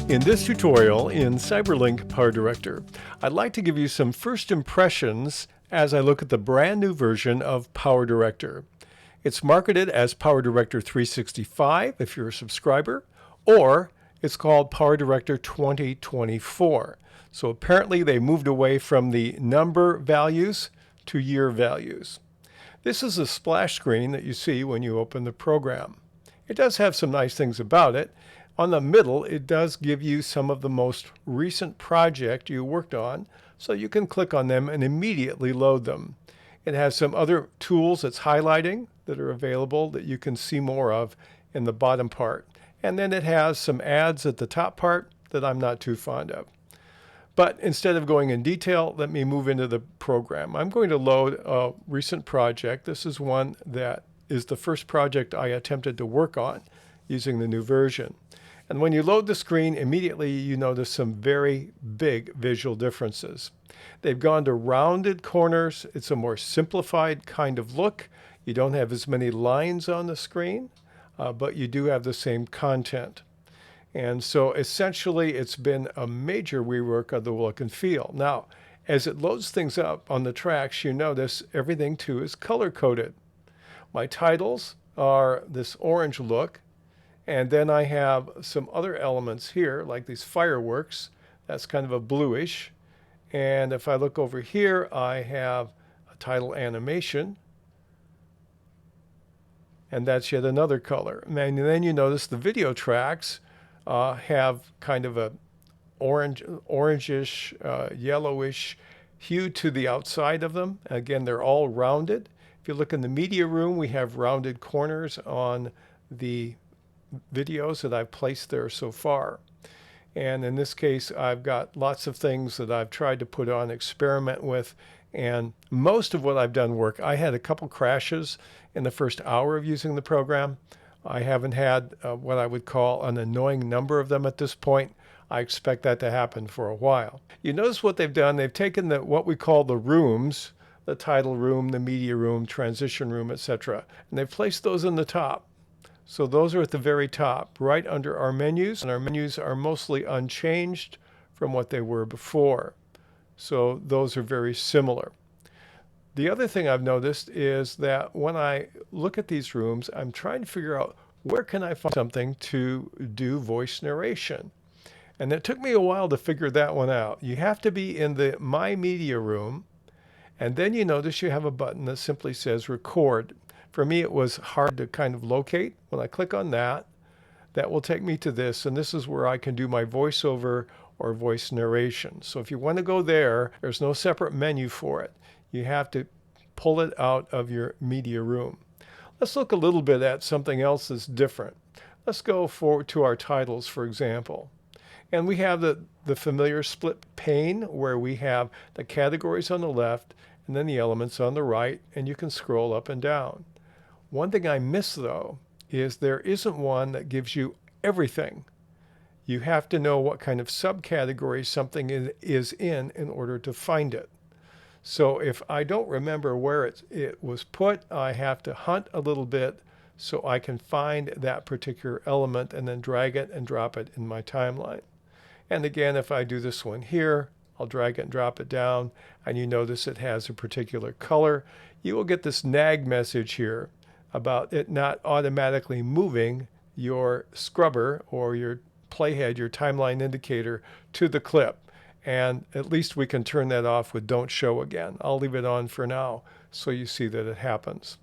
In this tutorial in CyberLink PowerDirector, I'd like to give you some first impressions as I look at the brand new version of PowerDirector. It's marketed as PowerDirector 365 if you're a subscriber, or it's called PowerDirector 2024. So apparently they moved away from the number values to year values. This is a splash screen that you see when you open the program. It does have some nice things about it. On the middle, it does give you some of the most recent project you worked on, so you can click on them and immediately load them. It has some other tools it's highlighting that are available that you can see more of in the bottom part. And then it has some ads at the top part that I'm not too fond of. But instead of going in detail, let me move into the program. I'm going to load a recent project. This is one that is the first project I attempted to work on using the new version. And when you load the screen, immediately you notice some very big visual differences. They've gone to rounded corners. It's a more simplified kind of look. You don't have as many lines on the screen, but you do have the same content. And so essentially it's been a major rework of the look and feel. Now, as it loads things up on the tracks, you notice everything too is color-coded. My titles are this orange look. And then I have some other elements here, like these fireworks. That's kind of a bluish. And if I look over here, I have a title animation. And that's yet another color. And then you notice the video tracks have kind of a orangish, yellowish hue to the outside of them. Again, they're all rounded. If you look in the media room, we have rounded corners on the videos that I've placed there so far. And in this case, I've got lots of things that I've tried to put on, experiment with, and most of what I've done work. I had a couple crashes in the first hour of using the program. I haven't had what I would call an annoying number of them at this point. I expect that to happen for a while. You notice what they've done. They've taken what we call the rooms, the title room, the media room, transition room, etc., and they've placed those in the top. So those are at the very top, right under our menus, and our menus are mostly unchanged from what they were before. So those are very similar. The other thing I've noticed is that when I look at these rooms, I'm trying to figure out where can I find something to do voice narration. And it took me a while to figure that one out. You have to be in the My Media room, and then you notice you have a button that simply says Record. For me, it was hard to kind of locate. When I click on that, that will take me to this, and this is where I can do my voiceover or voice narration. So if you want to go there, there's no separate menu for it. You have to pull it out of your media room. Let's look a little bit at something else that's different. Let's go forward to our titles, for example. And we have the familiar split pane where we have the categories on the left and then the elements on the right, and you can scroll up and down. One thing I miss, though, is there isn't one that gives you everything. You have to know what kind of subcategory something is in order to find it. So if I don't remember where it was put, I have to hunt a little bit so I can find that particular element and then drag it and drop it in my timeline. And again, if I do this one here, I'll drag it and drop it down, and you notice it has a particular color. You will get this nag message here about it not automatically moving your scrubber or your playhead, your timeline indicator, to the clip. And at least we can turn that off with Don't Show Again. I'll leave it on for now so you see that it happens.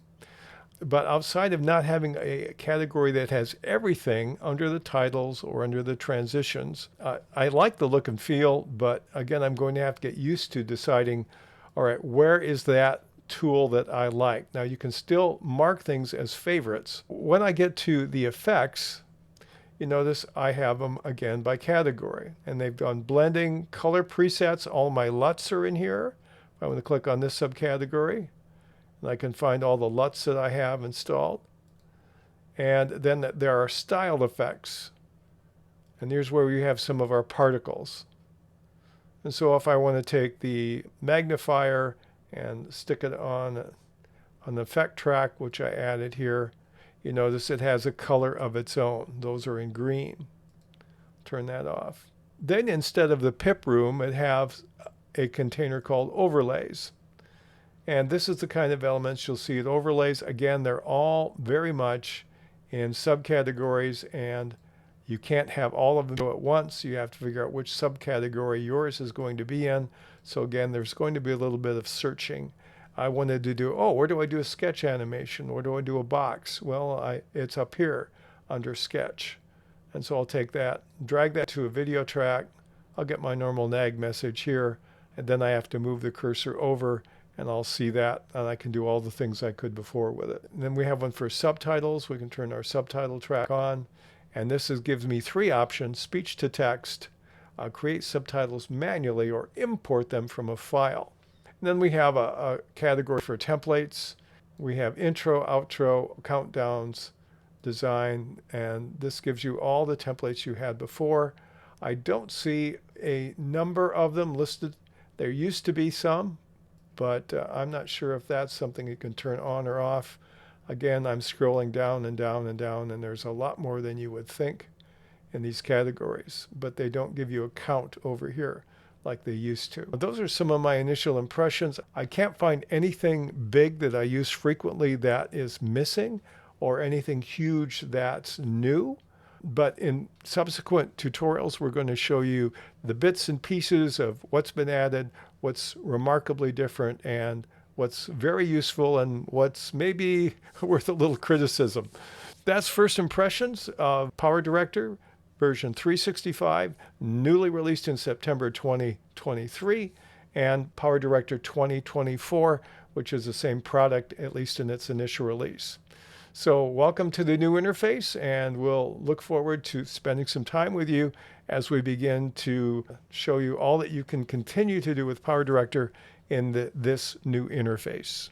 But outside of not having a category that has everything under the titles or under the transitions, I like the look and feel, but again, I'm going to have to get used to deciding, all right, where is that tool that I like? Now, you can still mark things as favorites. When I get to the effects, you notice I have them again by category, and they've done blending, color presets. All my LUTs are in here. I'm going to click on this subcategory, and I can find all the LUTs that I have installed. And then there are style effects, and here's where we have some of our particles. And so if I want to take the magnifier and stick it on the effect track, which I added here, you notice it has a color of its own. Those are in green. turn that off. Then instead of the pip room, it has a container called overlays. And this is the kind of elements you'll see at overlays. Again, they're all very much in subcategories, and you can't have all of them go at once. You have to figure out which subcategory yours is going to be in. So again, there's going to be a little bit of searching. I wanted to do, where do I do a sketch animation? Where do I do a box? Well, it's up here under sketch. And so I'll take that, drag that to a video track. I'll get my normal nag message here, and then I have to move the cursor over, and I'll see that, and I can do all the things I could before with it. And then we have one for subtitles. We can turn our subtitle track on, and this gives me 3 options: speech to text, create subtitles manually, or import them from a file. And then we have a category for templates. We have intro, outro, countdowns, design, and this gives you all the templates you had before. I don't see a number of them listed. There used to be some, but I'm not sure if that's something you can turn on or off. Again, I'm scrolling down and down and down, and there's a lot more than you would think in these categories, but they don't give you a count over here like they used to. Those are some of my initial impressions. I can't find anything big that I use frequently that is missing, or anything huge that's new. But in subsequent tutorials, we're going to show you the bits and pieces of what's been added, what's remarkably different, and what's very useful, and what's maybe worth a little criticism. That's first impressions of PowerDirector version 365, newly released in September 2023, and PowerDirector 2024, which is the same product, at least in its initial release. So welcome to the new interface, and we'll look forward to spending some time with you as we begin to show you all that you can continue to do with PowerDirector in this new interface.